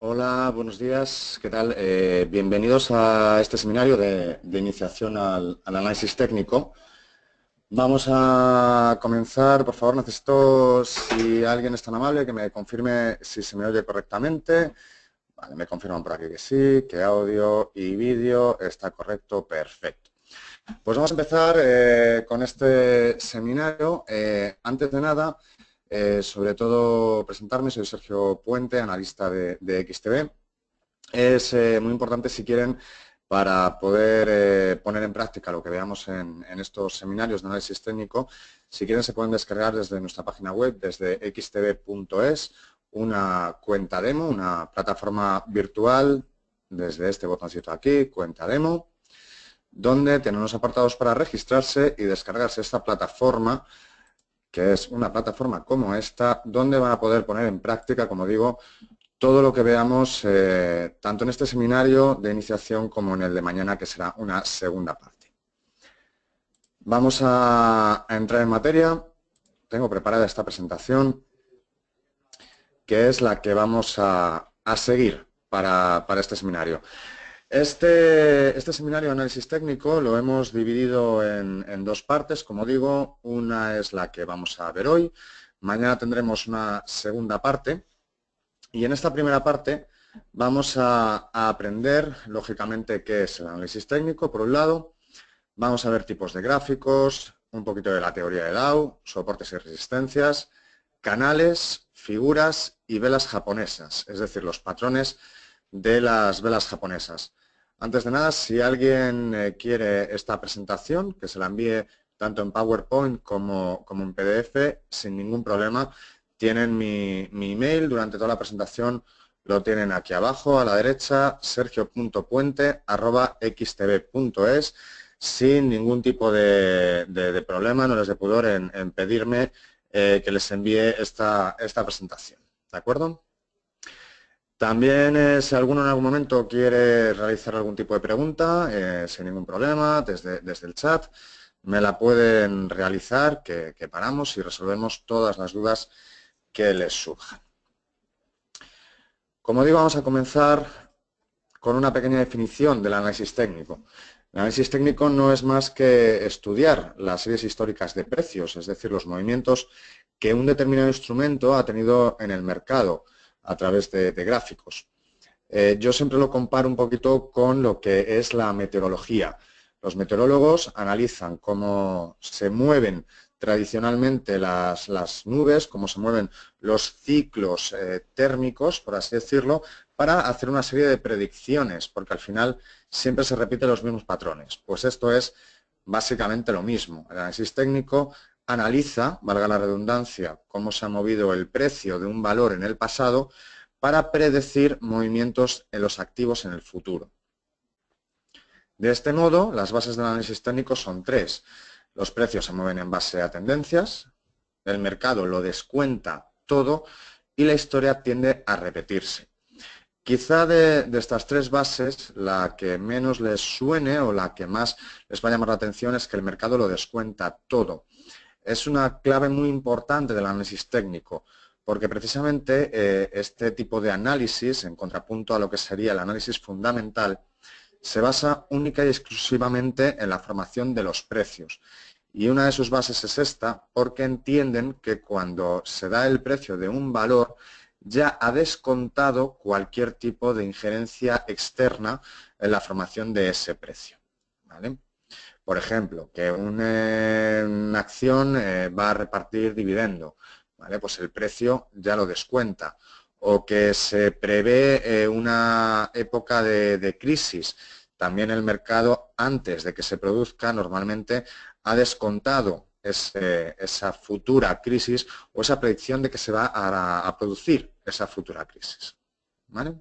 Hola, buenos días, ¿qué tal? Bienvenidos a este seminario de iniciación al análisis técnico. Vamos a comenzar, por favor, necesito, si alguien es tan amable, que me confirme si se me oye correctamente. Vale, me confirman por aquí que sí, que audio y vídeo está correcto, perfecto. Pues vamos a empezar con este seminario. Antes de nada, sobre todo presentarme, soy Sergio Puente, analista de XTB. Es muy importante si quieren para poder poner en práctica lo que veamos en estos seminarios de análisis técnico. Si quieren se pueden descargar desde nuestra página web, desde xtb.es, una cuenta demo, una plataforma virtual, desde este botoncito aquí, cuenta demo, donde tienen unos apartados para registrarse y descargarse esta plataforma, que es una plataforma como esta, donde van a poder poner en práctica, como digo, todo lo que veamos tanto en este seminario de iniciación como en el de mañana, que será una segunda parte. Vamos a entrar en materia. Tengo preparada esta presentación, que es la que vamos a seguir para este seminario. Este seminario de análisis técnico lo hemos dividido en dos partes, como digo. Una es la que vamos a ver hoy. Mañana tendremos una segunda parte. Y en esta primera parte vamos a aprender, lógicamente, qué es el análisis técnico, por un lado. Vamos a ver tipos de gráficos, un poquito de la teoría de Dow, soportes y resistencias, canales, figuras y velas japonesas, es decir, los patrones de las velas japonesas. Antes de nada, si alguien quiere esta presentación, que se la envíe tanto en PowerPoint como en PDF, sin ningún problema. Tienen mi email durante toda la presentación, lo tienen aquí abajo a la derecha, sergio.puente@xtb.es, sin ningún tipo de problema, no les de pudor en pedirme que les envíe esta presentación. ¿De acuerdo? También, si alguno en algún momento quiere realizar algún tipo de pregunta, sin ningún problema, desde el chat, me la pueden realizar, que paramos y resolvemos todas las dudas que les surjan. Como digo, vamos a comenzar con una pequeña definición del análisis técnico. El análisis técnico no es más que estudiar las series históricas de precios, es decir, los movimientos que un determinado instrumento ha tenido en el mercado a través de gráficos. Yo siempre lo comparo un poquito con lo que es la meteorología. Los meteorólogos analizan cómo se mueven tradicionalmente las nubes, cómo se mueven los ciclos térmicos, por así decirlo, para hacer una serie de predicciones, porque al final siempre se repiten los mismos patrones. Pues esto es básicamente lo mismo. El análisis técnico analiza, valga la redundancia, cómo se ha movido el precio de un valor en el pasado para predecir movimientos en los activos en el futuro. De este modo, las bases del análisis técnico son tres. Los precios se mueven en base a tendencias, el mercado lo descuenta todo y la historia tiende a repetirse. Quizá de estas tres bases, la que menos les suene o la que más les va a llamar la atención es que el mercado lo descuenta todo. Es una clave muy importante del análisis técnico, porque precisamente este tipo de análisis, en contrapunto a lo que sería el análisis fundamental, se basa única y exclusivamente en la formación de los precios. Y una de sus bases es esta, porque entienden que cuando se da el precio de un valor, ya ha descontado cualquier tipo de injerencia externa en la formación de ese precio. ¿Vale? Por ejemplo, que una acción va a repartir dividendo, ¿vale? Pues el precio ya lo descuenta. O que se prevé una época de crisis. También el mercado, antes de que se produzca, normalmente ha descontado esa futura crisis o esa predicción de que se va a producir esa futura crisis. ¿Vale?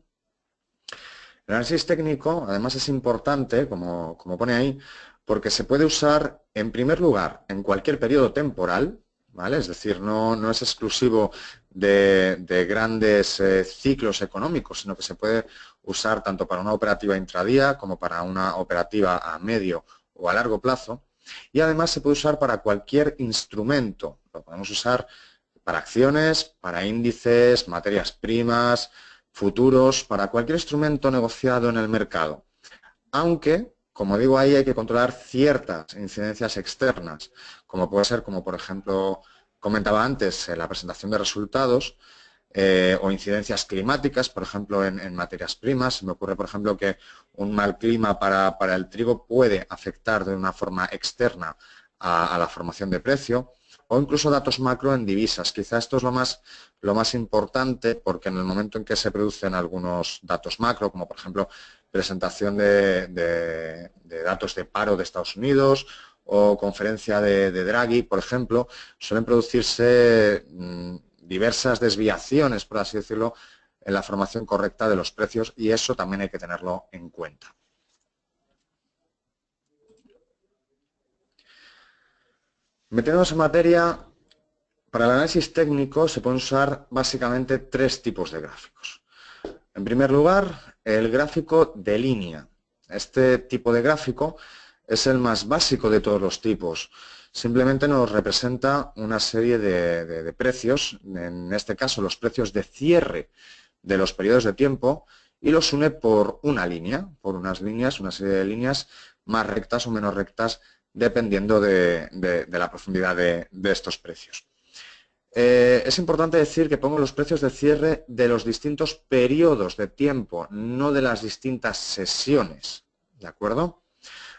El análisis técnico, además, es importante, como pone ahí, porque se puede usar, en primer lugar, en cualquier periodo temporal, ¿vale? Es decir, no es exclusivo de grandes ciclos económicos, sino que se puede usar tanto para una operativa intradía como para una operativa a medio o a largo plazo. Y además se puede usar para cualquier instrumento. Lo podemos usar para acciones, para índices, materias primas, futuros, para cualquier instrumento negociado en el mercado. Aunque, como digo, ahí hay que controlar ciertas incidencias externas, como puede ser, como por ejemplo comentaba antes, la presentación de resultados, o incidencias climáticas, por ejemplo, en materias primas. Se me ocurre, por ejemplo, que un mal clima para el trigo puede afectar de una forma externa a la formación de precio, o incluso datos macro en divisas. Quizá esto es lo más importante, porque en el momento en que se producen algunos datos macro, como por ejemplo presentación de datos de paro de Estados Unidos o conferencia de Draghi, por ejemplo, suelen producirse diversas desviaciones, por así decirlo, en la formación correcta de los precios, y eso también hay que tenerlo en cuenta. Metiéndonos en materia, para el análisis técnico se pueden usar básicamente tres tipos de gráficos. En primer lugar, el gráfico de línea. Este tipo de gráfico es el más básico de todos los tipos. Simplemente nos representa una serie de precios, en este caso los precios de cierre de los periodos de tiempo, y los une por una línea, por unas líneas, una serie de líneas más rectas o menos rectas, dependiendo de la profundidad de estos precios. Es importante decir que pongo los precios de cierre de los distintos periodos de tiempo, no de las distintas sesiones, ¿de acuerdo?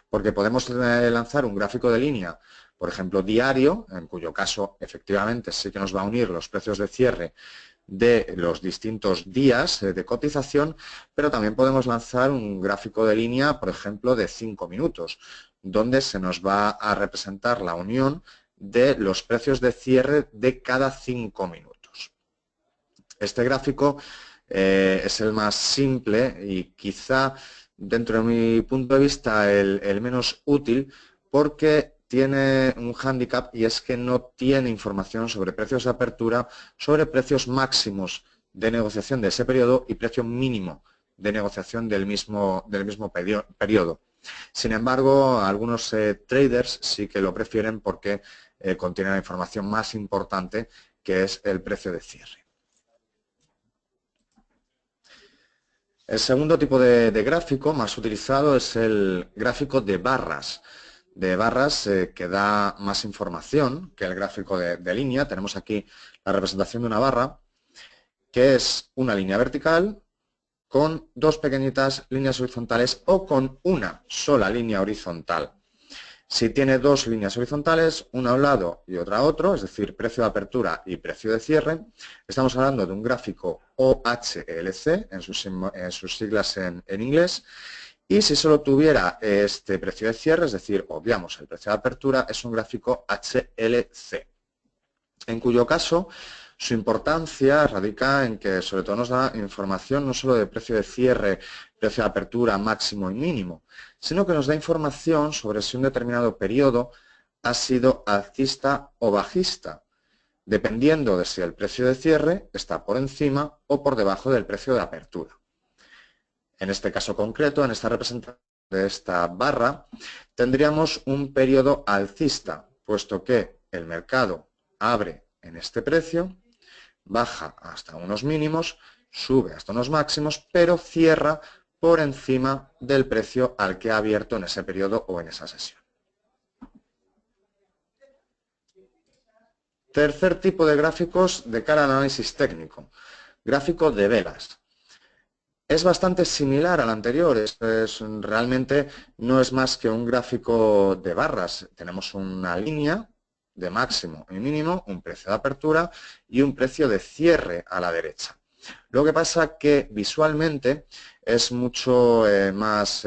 Porque podemos lanzar un gráfico de línea, por ejemplo, diario, en cuyo caso, efectivamente, sí que nos va a unir los precios de cierre de los distintos días de cotización, pero también podemos lanzar un gráfico de línea, por ejemplo, de 5 minutos, donde se nos va a representar la unión de los precios de cierre de cada 5 minutos. Este gráfico es el más simple y quizá, dentro de mi punto de vista, el menos útil, porque tiene un hándicap, y es que no tiene información sobre precios de apertura, sobre precios máximos de negociación de ese periodo y precio mínimo de negociación del mismo periodo. Sin embargo, algunos traders sí que lo prefieren porque contiene la información más importante, que es el precio de cierre. El segundo tipo de gráfico más utilizado es el gráfico de barras. Que da más información que el gráfico de línea. Tenemos aquí la representación de una barra, que es una línea vertical con dos pequeñitas líneas horizontales o con una sola línea horizontal. Si tiene dos líneas horizontales, una a un lado y otra a otro, es decir, precio de apertura y precio de cierre, estamos hablando de un gráfico OHLC, en sus siglas en inglés, y si solo tuviera este precio de cierre, es decir, obviamos el precio de apertura, es un gráfico HLC, en cuyo caso su importancia radica en que sobre todo nos da información no solo de precio de cierre, precio de apertura máximo y mínimo, sino que nos da información sobre si un determinado periodo ha sido alcista o bajista, dependiendo de si el precio de cierre está por encima o por debajo del precio de apertura. En este caso concreto, en esta representación de esta barra, tendríamos un periodo alcista, puesto que el mercado abre en este precio, baja hasta unos mínimos, sube hasta unos máximos, pero cierra por encima del precio al que ha abierto en ese periodo o en esa sesión. Tercer tipo de gráficos de cara al análisis técnico, gráfico de velas. Es bastante similar al anterior, realmente no es más que un gráfico de barras. Tenemos una línea de máximo y mínimo, un precio de apertura y un precio de cierre a la derecha. Lo que pasa que visualmente es mucho más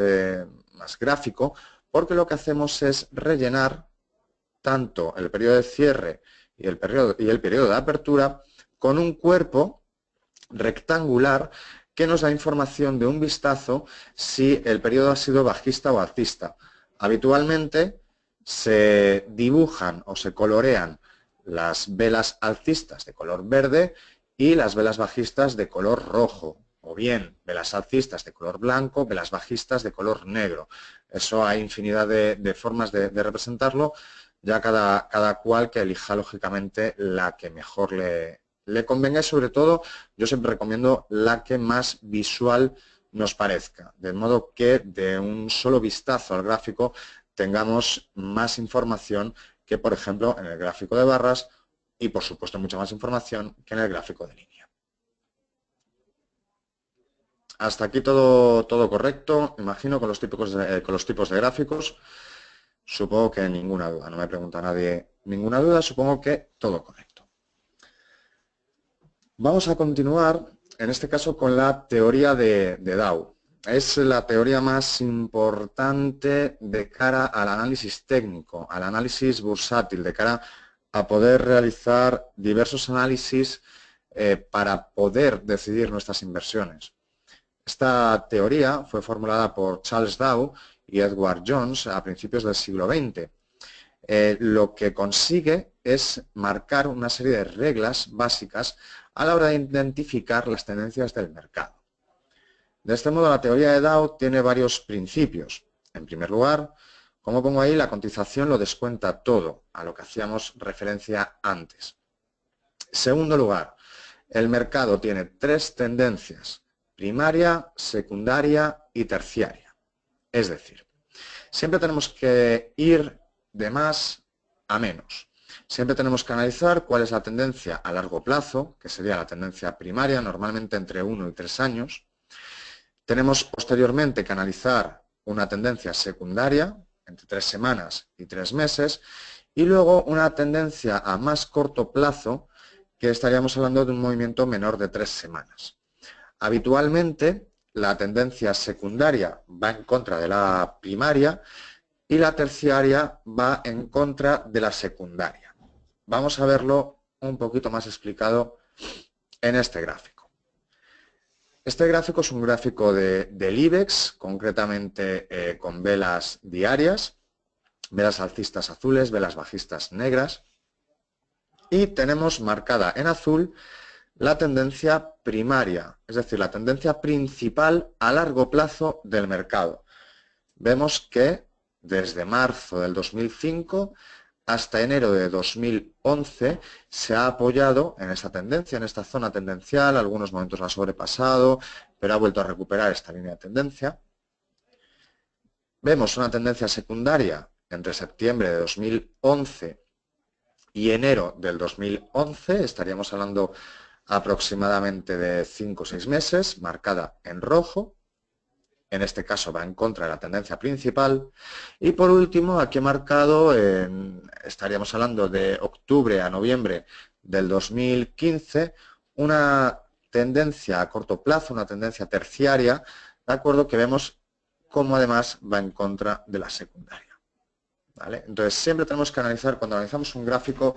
gráfico, porque lo que hacemos es rellenar tanto el periodo de cierre y el periodo de apertura con un cuerpo rectangular que nos da información de un vistazo si el periodo ha sido bajista o alcista. Habitualmente se dibujan o se colorean las velas alcistas de color verde y las velas bajistas de color rojo, o bien velas alcistas de color blanco, velas bajistas de color negro. Eso hay infinidad de formas de representarlo, ya cada cual que elija lógicamente la que mejor le le convenga y sobre todo yo siempre recomiendo la que más visual nos parezca, de modo que de un solo vistazo al gráfico tengamos más información que, por ejemplo, en el gráfico de barras y, por supuesto, mucha más información que en el gráfico de línea. Hasta aquí todo correcto, imagino, con los tipos de gráficos. Supongo que ninguna duda, no me pregunta nadie ninguna duda, supongo que todo correcto. Vamos a continuar, en este caso, con la teoría de Dow. Es la teoría más importante de cara al análisis técnico, al análisis bursátil, de cara a poder realizar diversos análisis para poder decidir nuestras inversiones. Esta teoría fue formulada por Charles Dow y Edward Jones a principios del siglo XX. Lo que consigue es marcar una serie de reglas básicas a la hora de identificar las tendencias del mercado. De este modo, la teoría de Dow tiene varios principios. En primer lugar, como pongo ahí, la cotización lo descuenta todo, a lo que hacíamos referencia antes. En segundo lugar, el mercado tiene tres tendencias: primaria, secundaria y terciaria. Es decir, siempre tenemos que ir de más a menos. Siempre tenemos que analizar cuál es la tendencia a largo plazo, que sería la tendencia primaria, normalmente entre 1 y 3 años. Tenemos posteriormente que analizar una tendencia secundaria, entre 3 semanas y 3 meses, y luego una tendencia a más corto plazo, que estaríamos hablando de un movimiento menor de 3 semanas. Habitualmente, la tendencia secundaria va en contra de la primaria y la terciaria va en contra de la secundaria. Vamos a verlo un poquito más explicado en este gráfico. Este gráfico es un gráfico del IBEX, concretamente con velas diarias, velas alcistas azules, velas bajistas negras, y tenemos marcada en azul la tendencia primaria, es decir, la tendencia principal a largo plazo del mercado. Vemos que desde marzo del 2005 hasta enero de 2011 se ha apoyado en esta tendencia, en esta zona tendencial, algunos momentos la ha sobrepasado, pero ha vuelto a recuperar esta línea de tendencia. Vemos una tendencia secundaria entre septiembre de 2011 y enero del 2011, estaríamos hablando aproximadamente de 5 o 6 meses, marcada en rojo. En este caso va en contra de la tendencia principal. Y por último, aquí he marcado, estaríamos hablando de octubre a noviembre del 2015, una tendencia a corto plazo, una tendencia terciaria, de acuerdo, que vemos cómo además va en contra de la secundaria. ¿Vale? Entonces, siempre tenemos que analizar, cuando analizamos un gráfico,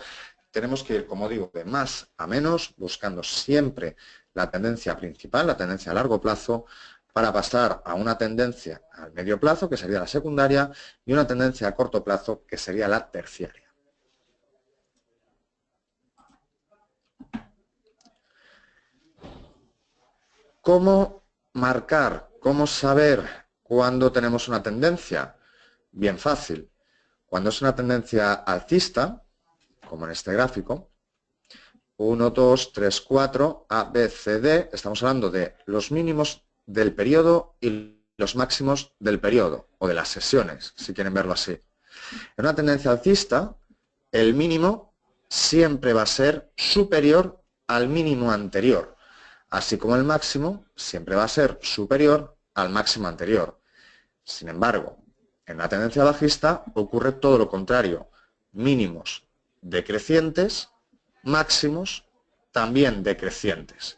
tenemos que ir, como digo, de más a menos, buscando siempre la tendencia principal, la tendencia a largo plazo, para pasar a una tendencia al medio plazo, que sería la secundaria, y una tendencia a corto plazo, que sería la terciaria. ¿Cómo marcar, cómo saber cuándo tenemos una tendencia? Bien fácil. Cuando es una tendencia alcista, como en este gráfico, 1, 2, 3, 4, A, B, C, D, estamos hablando de los mínimos del periodo y los máximos del periodo, o de las sesiones, si quieren verlo así. En una tendencia alcista, el mínimo siempre va a ser superior al mínimo anterior, así como el máximo siempre va a ser superior al máximo anterior. Sin embargo, en la tendencia bajista ocurre todo lo contrario, mínimos decrecientes, máximos también decrecientes.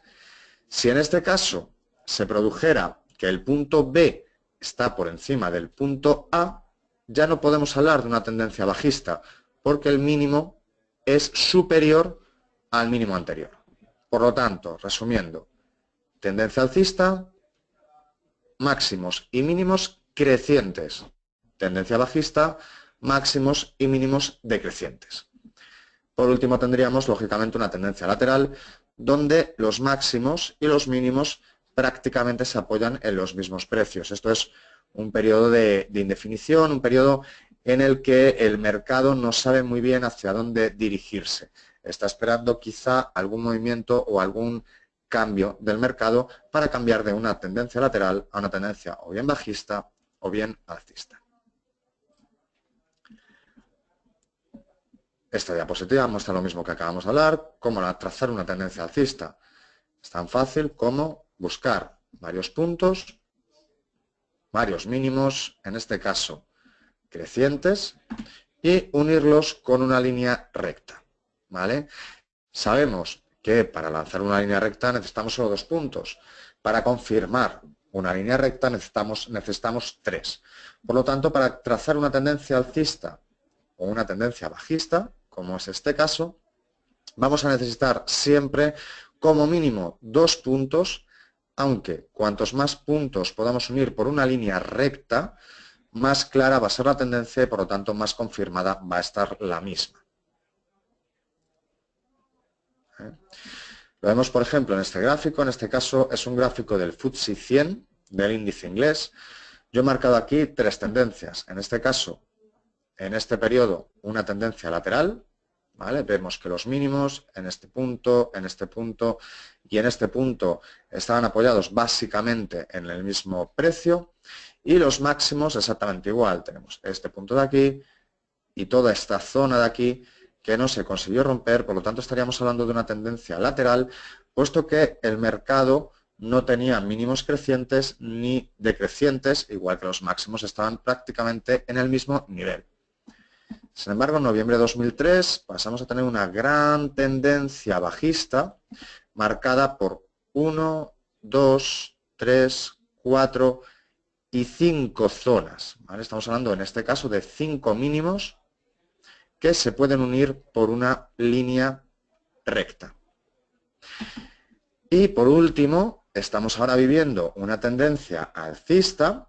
Si en este caso se produjera que el punto B está por encima del punto A, ya no podemos hablar de una tendencia bajista, porque el mínimo es superior al mínimo anterior. Por lo tanto, resumiendo, tendencia alcista, máximos y mínimos crecientes. Tendencia bajista, máximos y mínimos decrecientes. Por último, tendríamos, lógicamente, una tendencia lateral, donde los máximos y los mínimos prácticamente se apoyan en los mismos precios. Esto es un periodo de indefinición, un periodo en el que el mercado no sabe muy bien hacia dónde dirigirse. está esperando quizá algún movimiento o algún cambio del mercado para cambiar de una tendencia lateral a una tendencia o bien bajista o bien alcista. Esta diapositiva muestra lo mismo que acabamos de hablar, cómo trazar una tendencia alcista. Es tan fácil como buscar varios puntos, varios mínimos, en este caso crecientes, y unirlos con una línea recta, ¿vale? Sabemos que para lanzar una línea recta necesitamos solo 2 puntos. Para confirmar una línea recta necesitamos 3. Por lo tanto, para trazar una tendencia alcista o una tendencia bajista, como es este caso, vamos a necesitar siempre como mínimo 2 puntos, aunque cuantos más puntos podamos unir por una línea recta, más clara va a ser la tendencia y por lo tanto más confirmada va a estar la misma. Lo vemos, por ejemplo, en este gráfico. En este caso es un gráfico del FTSE 100, del índice inglés. Yo he marcado aquí 3 tendencias. En este caso, en este periodo, una tendencia lateral, ¿vale? Vemos que los mínimos en este punto y en este punto estaban apoyados básicamente en el mismo precio, y los máximos exactamente igual. Tenemos este punto de aquí y toda esta zona de aquí que no se consiguió romper, por lo tanto estaríamos hablando de una tendencia lateral, puesto que el mercado no tenía mínimos crecientes ni decrecientes, igual que los máximos estaban prácticamente en el mismo nivel. Sin embargo, en noviembre de 2003 pasamos a tener una gran tendencia bajista marcada por 1, 2, 3, 4 y 5 zonas, ¿vale? Estamos hablando en este caso de 5 mínimos que se pueden unir por una línea recta. Y por último, estamos ahora viviendo una tendencia alcista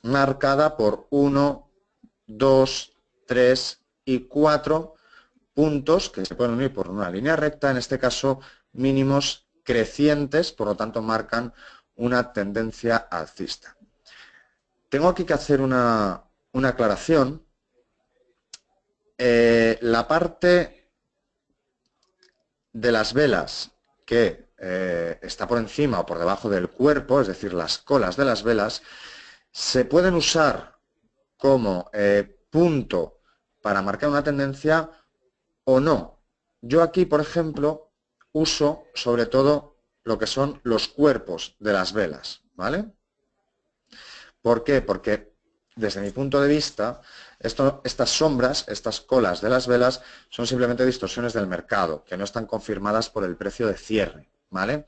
marcada por 1, 2, 3 y 4 puntos que se pueden unir por una línea recta, en este caso mínimos crecientes, por lo tanto marcan una tendencia alcista. Tengo aquí que hacer una aclaración. La parte de las velas que está por encima o por debajo del cuerpo, es decir, las colas de las velas, se pueden usar como punto para marcar una tendencia o no. Yo aquí, por ejemplo, uso sobre todo lo que son los cuerpos de las velas, ¿vale? ¿Por qué? Porque desde mi punto de vista, estas sombras, estas colas de las velas, son simplemente distorsiones del mercado, que no están confirmadas por el precio de cierre, ¿vale?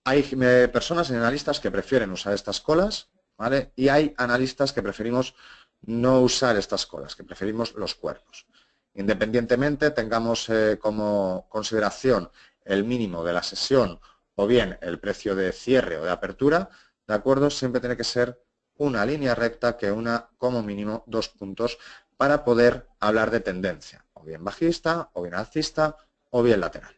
Hay personas y analistas que prefieren usar estas colas, ¿vale? Y hay analistas que preferimos no usar estas colas, que preferimos los cuerpos. Independientemente tengamos como consideración el mínimo de la sesión o bien el precio de cierre o de apertura, ¿de acuerdo? Siempre tiene que ser una línea recta que una como mínimo 2 puntos para poder hablar de tendencia, o bien bajista, o bien alcista, o bien lateral.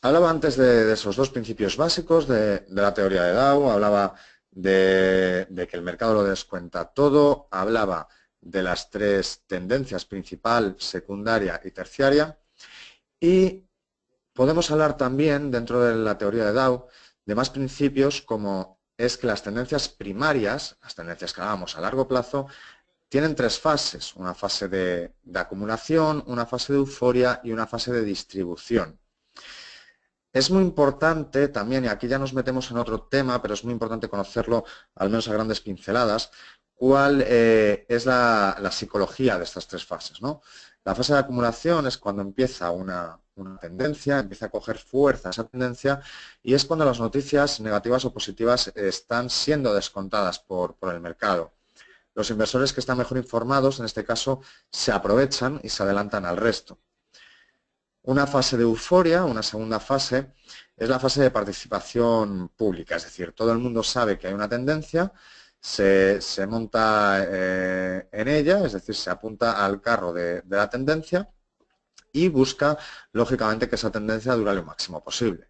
Hablaba antes de esos 2 principios básicos de la teoría de Dow, hablaba de que el mercado lo descuenta todo, hablaba de las 3 tendencias, principal, secundaria y terciaria, y podemos hablar también, dentro de la teoría de Dow, de más principios como es que las tendencias primarias, las tendencias que hablábamos a largo plazo, tienen 3 fases, una fase de acumulación, una fase de euforia y una fase de distribución. Es muy importante también, y aquí ya nos metemos en otro tema, pero es muy importante conocerlo, al menos a grandes pinceladas, cuál es la psicología de estas 3 fases, ¿no? La fase de acumulación es cuando empieza una tendencia, empieza a coger fuerza esa tendencia, y es cuando las noticias negativas o positivas están siendo descontadas por el mercado. Los inversores que están mejor informados, en este caso, se aprovechan y se adelantan al resto. Una fase de euforia, una segunda fase, es la fase de participación pública, es decir, todo el mundo sabe que hay una tendencia, se monta en ella, es decir, se apunta al carro de la tendencia y busca, lógicamente, que esa tendencia dure lo máximo posible.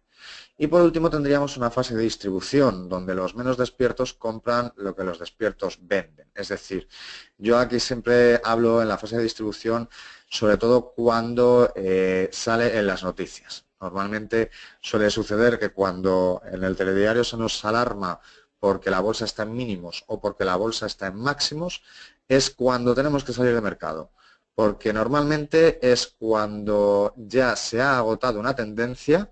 Y por último tendríamos una fase de distribución, donde los menos despiertos compran lo que los despiertos venden. Es decir, yo aquí siempre hablo en la fase de distribución, sobre todo cuando sale en las noticias. Normalmente suele suceder que cuando en el telediario se nos alarma porque la bolsa está en mínimos o porque la bolsa está en máximos, es cuando tenemos que salir de mercado. Porque normalmente es cuando ya se ha agotado una tendencia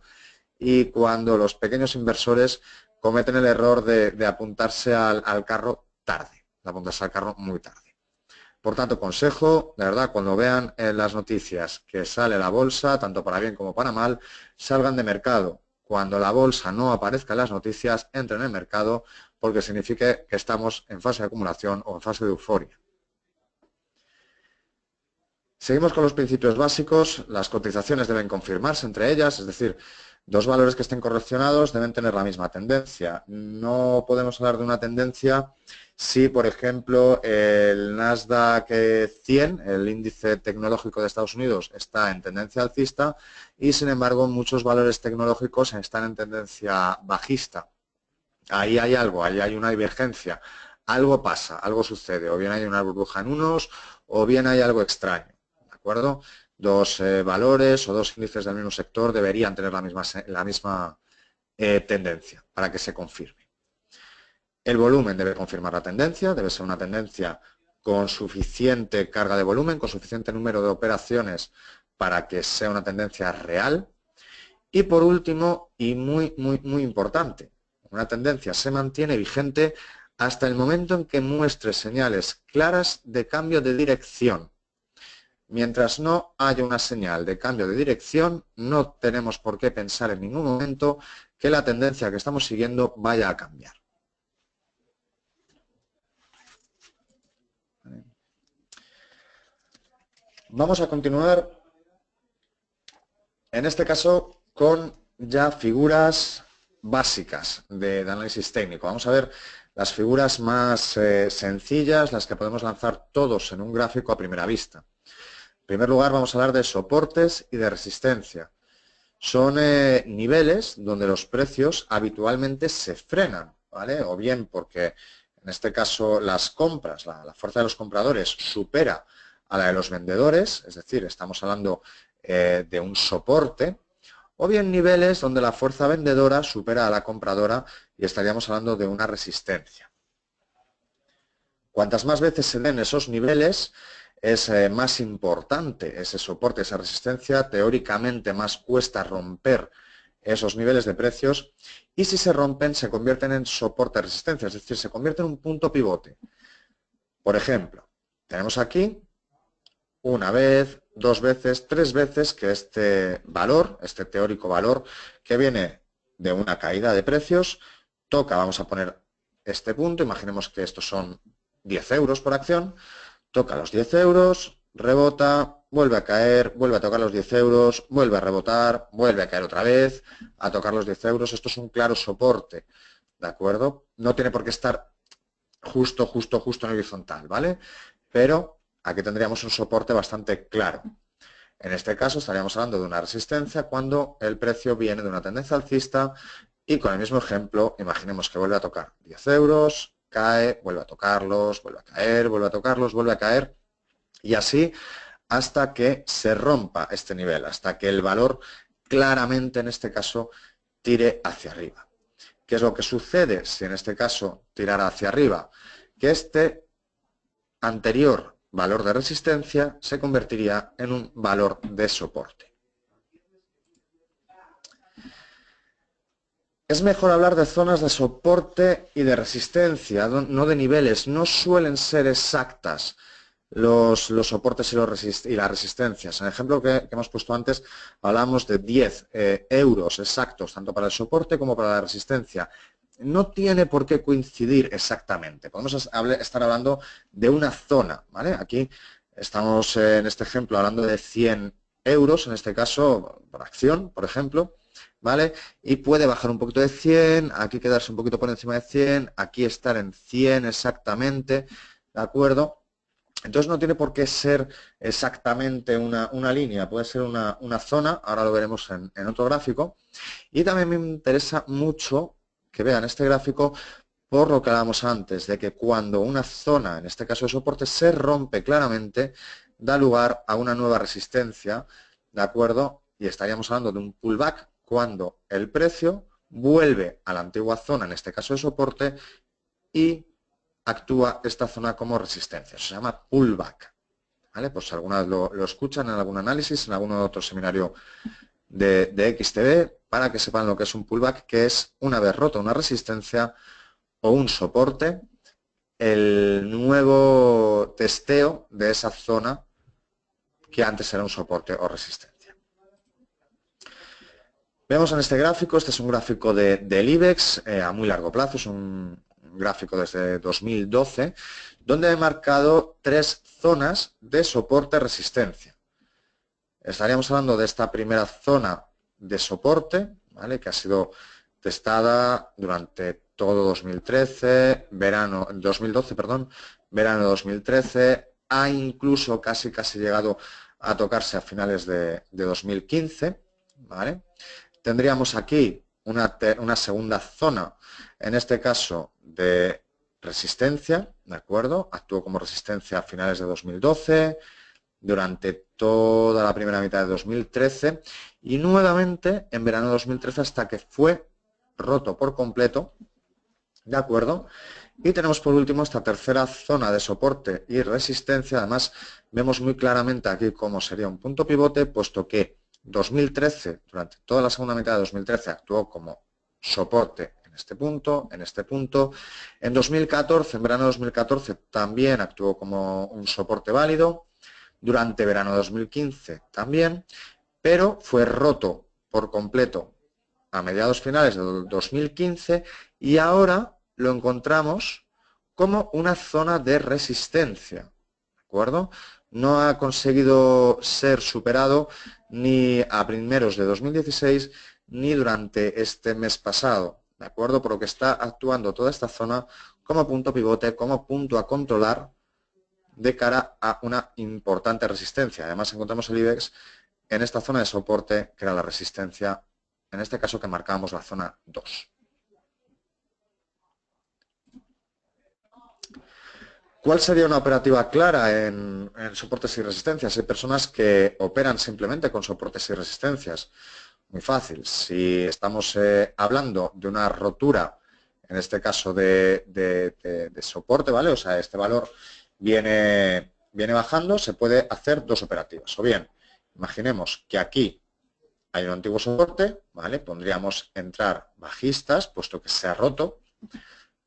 y cuando los pequeños inversores cometen el error de apuntarse al carro tarde, de apuntarse al carro muy tarde. Por tanto, consejo, de verdad, cuando vean en las noticias que sale la bolsa, tanto para bien como para mal, salgan de mercado. Cuando la bolsa no aparezca en las noticias, entren en el mercado porque significa que estamos en fase de acumulación o en fase de euforia. Seguimos con los principios básicos. Las cotizaciones deben confirmarse entre ellas, es decir, dos valores que estén correlacionados deben tener la misma tendencia. No podemos hablar de una tendencia si, por ejemplo, el Nasdaq 100, el índice tecnológico de Estados Unidos, está en tendencia alcista y, sin embargo, muchos valores tecnológicos están en tendencia bajista. Ahí hay algo, ahí hay una divergencia. Algo pasa, algo sucede. O bien hay una burbuja en unos o bien hay algo extraño. ¿De acuerdo? Dos valores o dos índices del mismo sector deberían tener la misma tendencia para que se confirme. El volumen debe confirmar la tendencia, debe ser una tendencia con suficiente carga de volumen, con suficiente número de operaciones para que sea una tendencia real. Y por último, y muy importante, una tendencia se mantiene vigente hasta el momento en que muestre señales claras de cambio de dirección. Mientras no haya una señal de cambio de dirección, no tenemos por qué pensar en ningún momento que la tendencia que estamos siguiendo vaya a cambiar. Vamos a continuar, en este caso, con ya figuras básicas de análisis técnico. Vamos a ver las figuras más sencillas, las que podemos lanzar todos en un gráfico a primera vista. En primer lugar, vamos a hablar de soportes y de resistencia. Son niveles donde los precios habitualmente se frenan, ¿vale? O bien porque, en este caso, las compras, la fuerza de los compradores supera a la de los vendedores, es decir, estamos hablando de un soporte, o bien niveles donde la fuerza vendedora supera a la compradora y estaríamos hablando de una resistencia. Cuantas más veces se den esos niveles, es más importante ese soporte, esa resistencia, teóricamente más cuesta romper esos niveles de precios y si se rompen se convierten en soporte-resistencia, es decir, se convierte en un punto pivote. Por ejemplo, tenemos aquí una vez, dos veces, tres veces que este valor, este teórico valor que viene de una caída de precios, toca, vamos a poner este punto, imaginemos que estos son 10 euros por acción, toca los 10 euros, rebota, vuelve a caer, vuelve a tocar los 10 euros, vuelve a rebotar, vuelve a caer otra vez, a tocar los 10 euros. Esto es un claro soporte, ¿de acuerdo? No tiene por qué estar justo en horizontal, ¿vale? Pero aquí tendríamos un soporte bastante claro. En este caso estaríamos hablando de una resistencia cuando el precio viene de una tendencia alcista y con el mismo ejemplo, imaginemos que vuelve a tocar 10 euros, cae, vuelve a tocarlos, vuelve a caer, vuelve a tocarlos, vuelve a caer y así hasta que se rompa este nivel, hasta que el valor claramente en este caso tire hacia arriba. ¿Qué es lo que sucede si en este caso tirara hacia arriba? Que este anterior valor de resistencia se convertiría en un valor de soporte. Es mejor hablar de zonas de soporte y de resistencia, no de niveles. No suelen ser exactas los soportes y las resistencias. En el ejemplo que hemos puesto antes, hablamos de 10 euros exactos, tanto para el soporte como para la resistencia. No tiene por qué coincidir exactamente. Podemos estar hablando de una zona, ¿vale? Aquí estamos en este ejemplo hablando de 100 euros, en este caso, por acción, por ejemplo, ¿vale? Y puede bajar un poquito de 100, aquí quedarse un poquito por encima de 100, aquí estar en 100 exactamente, ¿de acuerdo? Entonces no tiene por qué ser exactamente una línea, puede ser una zona, ahora lo veremos en otro gráfico. Y también me interesa mucho que vean este gráfico por lo que hablábamos antes, de que cuando una zona, en este caso de soporte, se rompe claramente, da lugar a una nueva resistencia, ¿de acuerdo? Y estaríamos hablando de un pullback cuando el precio vuelve a la antigua zona, en este caso de soporte, y actúa esta zona como resistencia. Se llama pullback. ¿Vale? Pues si alguna vez lo escuchan en algún análisis, en algún otro seminario de XTB, para que sepan lo que es un pullback, que es una vez roto una resistencia o un soporte, el nuevo testeo de esa zona que antes era un soporte o resistencia. Vemos en este gráfico, este es un gráfico del IBEX a muy largo plazo, es un gráfico desde 2012, donde he marcado 3 zonas de soporte-resistencia. Estaríamos hablando de esta primera zona de soporte, ¿vale? Que ha sido testada durante todo 2013, verano 2012, perdón, verano 2013, ha incluso casi llegado a tocarse a finales de 2015, ¿vale? Tendríamos aquí una segunda zona, en este caso de resistencia, ¿de acuerdo? Actuó como resistencia a finales de 2012, durante toda la primera mitad de 2013 y nuevamente en verano de 2013 hasta que fue roto por completo, ¿de acuerdo? Y tenemos por último esta tercera zona de soporte y resistencia. Además, vemos muy claramente aquí cómo sería un punto pivote, puesto que 2013, durante toda la segunda mitad de 2013, actuó como soporte en este punto, en este punto. En 2014, en verano de 2014, también actuó como un soporte válido. Durante verano de 2015 también, pero fue roto por completo a mediados finales de 2015 y ahora lo encontramos como una zona de resistencia, ¿de acuerdo? No ha conseguido ser superado ni a primeros de 2016 ni durante este mes pasado, ¿de acuerdo? Por lo que está actuando toda esta zona como punto pivote, como punto a controlar de cara a una importante resistencia. Además encontramos el IBEX en esta zona de soporte, que era la resistencia, en este caso que marcábamos la zona 2. ¿Cuál sería una operativa clara en soportes y resistencias? Hay personas que operan simplemente con soportes y resistencias. Muy fácil. Si estamos hablando de una rotura, en este caso de soporte, ¿vale? O sea, este valor viene bajando, se puede hacer 2 operativas. O bien, imaginemos que aquí hay un antiguo soporte, ¿vale? Pondríamos entrar bajistas, puesto que se ha roto,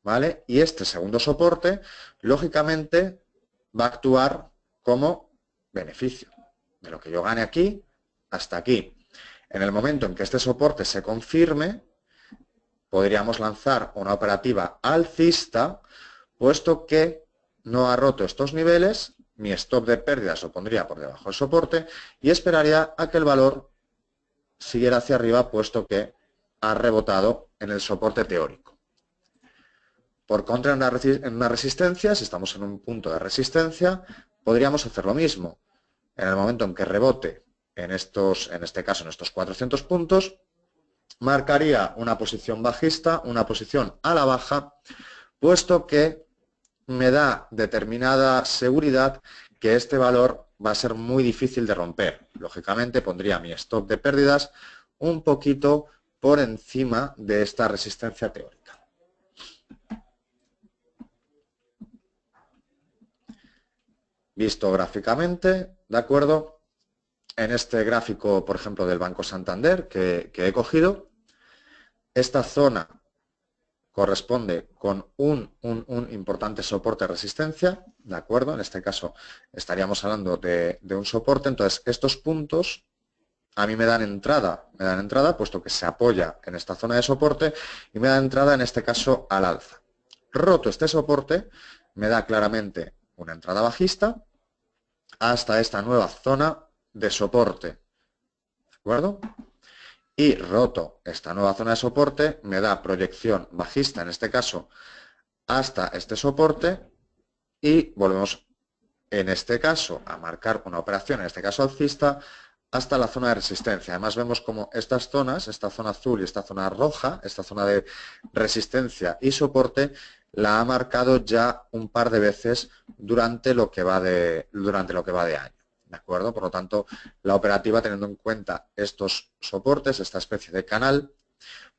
¿vale? Y este segundo soporte, lógicamente, va a actuar como beneficio. De lo que yo gane aquí hasta aquí. En el momento en que este soporte se confirme, podríamos lanzar una operativa alcista, puesto que no ha roto estos niveles, mi stop de pérdidas lo pondría por debajo del soporte y esperaría a que el valor siguiera hacia arriba, puesto que ha rebotado en el soporte teórico. Por contra, en una resistencia, si estamos en un punto de resistencia, podríamos hacer lo mismo. En el momento en que rebote en este caso en estos 400 puntos, marcaría una posición bajista, una posición a la baja, puesto que me da determinada seguridad que este valor va a ser muy difícil de romper. Lógicamente pondría mi stop de pérdidas un poquito por encima de esta resistencia teórica. Visto gráficamente, ¿de acuerdo? En este gráfico, por ejemplo, del Banco Santander que he cogido, esta zona corresponde con un importante soporte de resistencia, ¿de acuerdo? En este caso estaríamos hablando de un soporte. Entonces, estos puntos a mí me dan entrada, puesto que se apoya en esta zona de soporte y me da entrada en este caso al alza. Roto este soporte, me da claramente una entrada bajista hasta esta nueva zona de soporte, ¿de acuerdo? Y roto esta nueva zona de soporte, me da proyección bajista, en este caso, hasta este soporte y volvemos en este caso, a marcar una operación, en este caso alcista, hasta la zona de resistencia. Además vemos como estas zonas, esta zona azul y esta zona roja, esta zona de resistencia y soporte, la ha marcado ya un par de veces durante lo que va de año. ¿De acuerdo? Por lo tanto, la operativa, teniendo en cuenta estos soportes, esta especie de canal,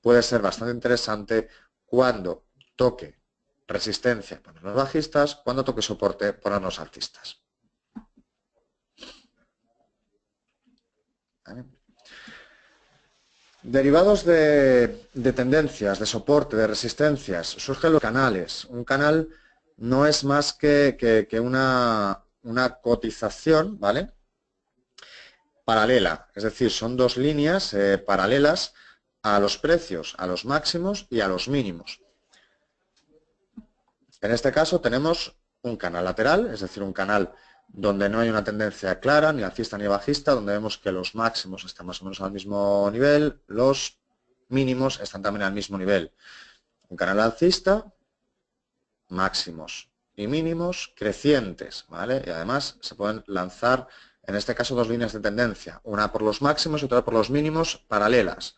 puede ser bastante interesante cuando toque resistencia, ponernos bajistas, cuando toque soporte, ponernos alcistas. ¿Vale? Derivados de tendencias, de soporte, de resistencias, surgen los canales. Un canal no es más que una cotización, ¿vale?, paralela, es decir, son dos líneas paralelas a los precios, a los máximos y a los mínimos. En este caso tenemos un canal lateral, es decir, un canal donde no hay una tendencia clara, ni alcista ni bajista, donde vemos que los máximos están más o menos al mismo nivel, los mínimos están también al mismo nivel. Un canal alcista, máximos y mínimos crecientes, ¿vale? Y además se pueden lanzar, en este caso, dos líneas de tendencia, una por los máximos y otra por los mínimos paralelas.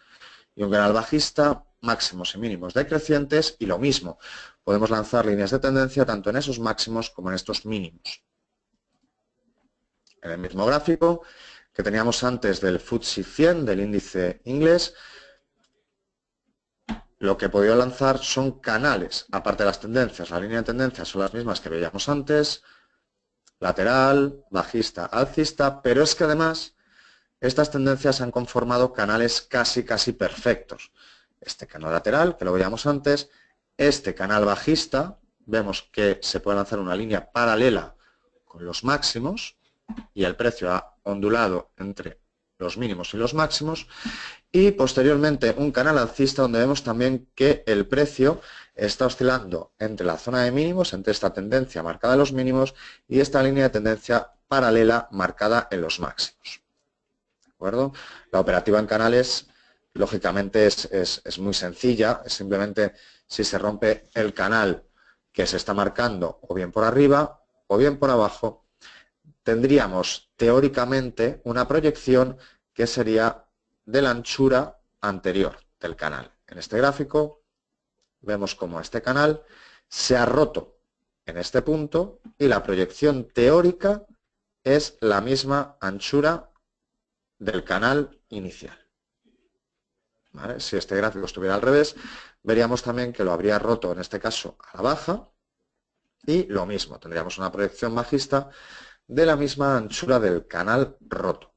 Y un canal bajista, máximos y mínimos decrecientes, y lo mismo. Podemos lanzar líneas de tendencia tanto en esos máximos como en estos mínimos. En el mismo gráfico que teníamos antes del FTSE 100, del índice inglés, lo que he podido lanzar son canales, aparte de las tendencias. La línea de tendencias son las mismas que veíamos antes, lateral, bajista, alcista, pero es que además estas tendencias han conformado canales casi perfectos. Este canal lateral, que lo veíamos antes, este canal bajista, vemos que se puede lanzar una línea paralela con los máximos y el precio ha ondulado entre los mínimos y los máximos, y posteriormente un canal alcista donde vemos también que el precio está oscilando entre la zona de mínimos, entre esta tendencia marcada en los mínimos y esta línea de tendencia paralela marcada en los máximos. ¿De acuerdo? La operativa en canales, lógicamente, es muy sencilla, es simplemente si se rompe el canal que se está marcando o bien por arriba o bien por abajo, tendríamos teóricamente una proyección que sería de la anchura anterior del canal. En este gráfico vemos como este canal se ha roto en este punto y la proyección teórica es la misma anchura del canal inicial. ¿Vale? Si este gráfico estuviera al revés, veríamos también que lo habría roto en este caso a la baja y lo mismo, tendríamos una proyección bajista de la misma anchura del canal roto.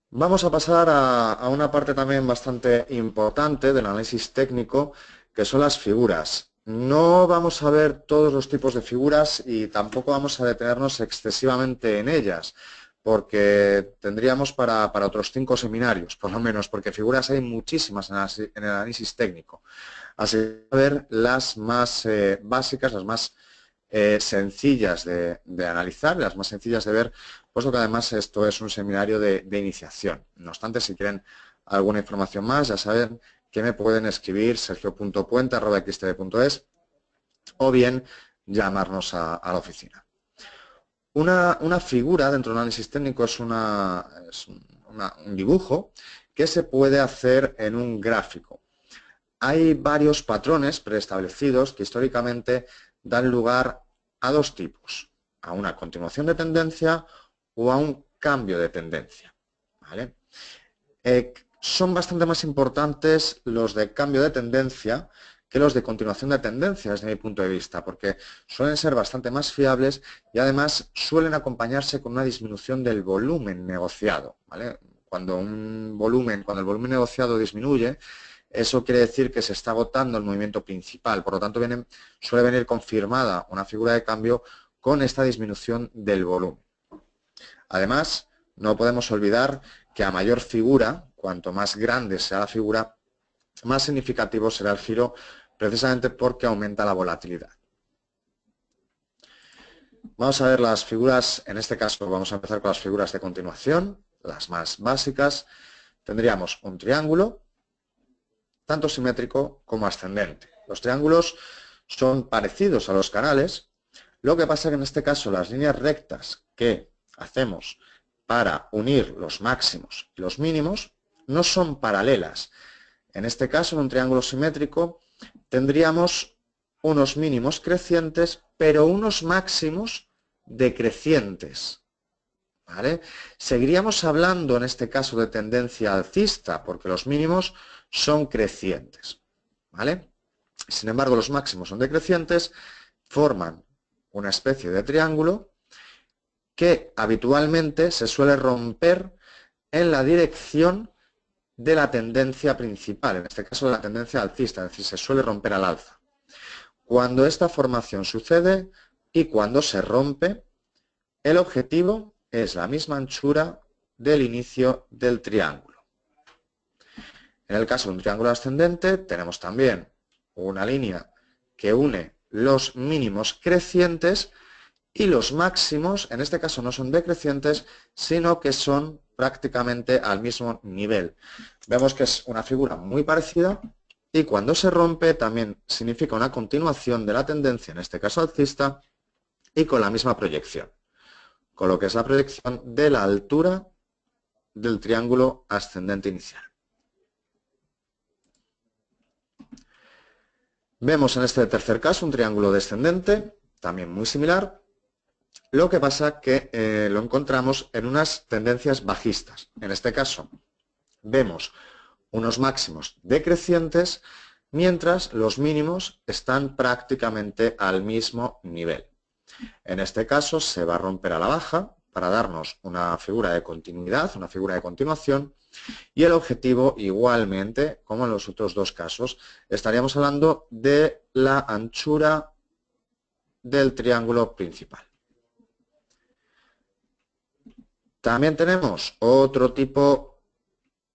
Vamos a pasar a una parte también bastante importante del análisis técnico, que son las figuras. No vamos a ver todos los tipos de figuras y tampoco vamos a detenernos excesivamente en ellas, porque tendríamos para otros 5 seminarios, por lo menos, porque figuras hay muchísimas en el análisis técnico. Así que a ver las más básicas, las más sencillas de analizar, las más sencillas de ver, puesto que además esto es un seminario de iniciación. No obstante, si quieren alguna información más, ya saben que me pueden escribir sergio.puente@xtb.es o bien llamarnos a la oficina. Una figura dentro del análisis técnico es un dibujo que se puede hacer en un gráfico. Hay varios patrones preestablecidos que históricamente dan lugar a dos tipos, a una continuación de tendencia o a un cambio de tendencia. ¿Vale? Son bastante más importantes los de cambio de tendencia que los de continuación de tendencia, desde mi punto de vista, porque suelen ser bastante más fiables y además suelen acompañarse con una disminución del volumen negociado. ¿Vale? Cuando el volumen negociado disminuye, eso quiere decir que se está agotando el movimiento principal, por lo tanto suele venir confirmada una figura de cambio con esta disminución del volumen. Además, no podemos olvidar que a mayor figura, cuanto más grande sea la figura, más significativo será el giro, precisamente porque aumenta la volatilidad. Vamos a ver las figuras, en este caso vamos a empezar con las figuras de continuación, las más básicas. Tendríamos un triángulo, tanto simétrico como ascendente. Los triángulos son parecidos a los canales. Lo que pasa que en este caso las líneas rectas que hacemos para unir los máximos y los mínimos no son paralelas. En este caso, en un triángulo simétrico, tendríamos unos mínimos crecientes, pero unos máximos decrecientes. ¿Vale? Seguiríamos hablando en este caso de tendencia alcista, porque los mínimos son crecientes. ¿Vale? Sin embargo, los máximos son decrecientes, forman una especie de triángulo que habitualmente se suele romper en la dirección de la tendencia principal, en este caso de la tendencia alcista, es decir, se suele romper al alza. Cuando esta formación sucede y cuando se rompe, el objetivo es la misma anchura del inicio del triángulo. En el caso de un triángulo ascendente, tenemos también una línea que une los mínimos crecientes y los máximos, en este caso no son decrecientes, sino que son prácticamente al mismo nivel. Vemos que es una figura muy parecida y cuando se rompe también significa una continuación de la tendencia, en este caso alcista, y con la misma proyección, con lo que es la proyección de la altura del triángulo ascendente inicial. Vemos en este tercer caso un triángulo descendente, también muy similar. Lo que pasa que lo encontramos en unas tendencias bajistas. En este caso vemos unos máximos decrecientes, mientras los mínimos están prácticamente al mismo nivel. En este caso se va a romper a la baja para darnos una figura de continuidad, una figura de continuación, y el objetivo igualmente, como en los otros dos casos, estaríamos hablando de la anchura del triángulo principal. También tenemos otro tipo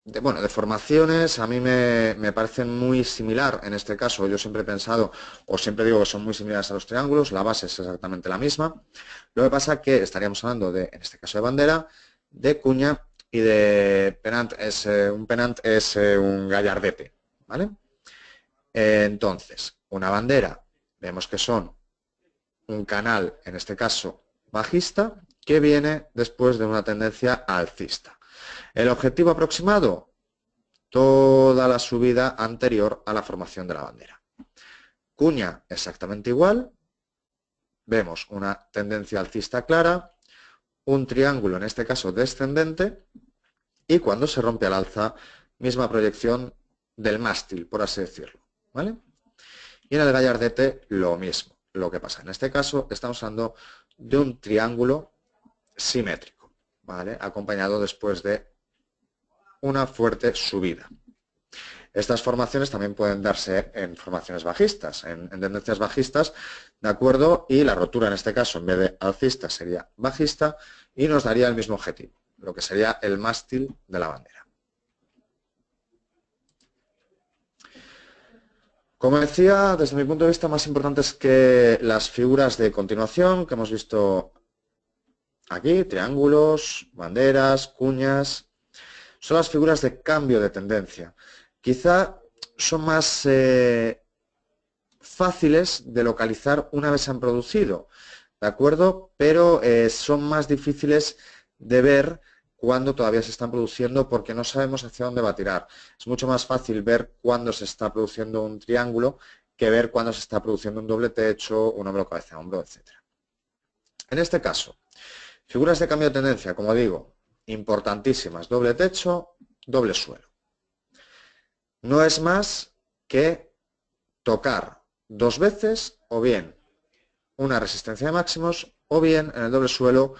de formaciones. A mí me parecen muy similar, en este caso yo siempre he pensado, o siempre digo que son muy similares a los triángulos, la base es exactamente la misma. Lo que pasa es que estaríamos hablando de, en este caso de bandera, de cuña y de penant. Un penant es un gallardete, ¿vale? Entonces, una bandera, vemos que son un canal, en este caso bajista, que viene después de una tendencia alcista. El objetivo aproximado, toda la subida anterior a la formación de la bandera. Cuña, exactamente igual. Vemos una tendencia alcista clara, un triángulo, en este caso descendente, y cuando se rompe al alza, misma proyección del mástil, por así decirlo, ¿vale? Y en el gallardete lo mismo. Lo que pasa en este caso, estamos hablando de un triángulo simétrico, ¿vale? Acompañado después de una fuerte subida. Estas formaciones también pueden darse en formaciones bajistas, en tendencias bajistas, ¿de acuerdo? Y la rotura en este caso, en vez de alcista, sería bajista y nos daría el mismo objetivo, lo que sería el mástil de la bandera. Como decía, desde mi punto de vista, más importantes que las figuras de continuación que hemos visto aquí, triángulos, banderas, cuñas, son las figuras de cambio de tendencia. Quizá son más fáciles de localizar una vez se han producido, ¿de acuerdo? Pero son más difíciles de ver cuando todavía se están produciendo porque no sabemos hacia dónde va a tirar. Es mucho más fácil ver cuándo se está produciendo un triángulo que ver cuándo se está produciendo un doble techo, un hombro, cabeza, hombro, etc. En este caso, figuras de cambio de tendencia, como digo, importantísimas, doble techo, doble suelo. No es más que tocar dos veces o bien una resistencia de máximos o bien en el doble suelo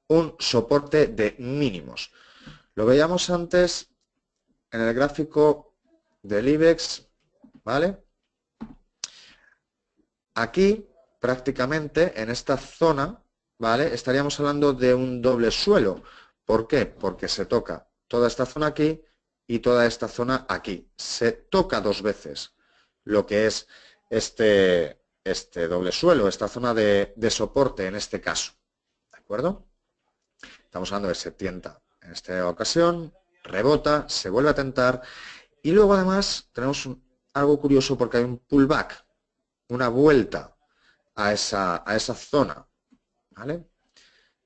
un soporte de mínimos. Lo veíamos antes en el gráfico del IBEX, ¿vale? Aquí prácticamente en esta zona, ¿vale? Estaríamos hablando de un doble suelo. ¿Por qué? Porque se toca toda esta zona aquí y toda esta zona aquí. Se toca dos veces lo que es este doble suelo, esta zona de soporte en este caso. ¿De acuerdo? Estamos hablando de se tienta en esta ocasión, rebota, se vuelve a tentar y luego además tenemos algo curioso porque hay un pullback. una vuelta a esa zona, ¿vale?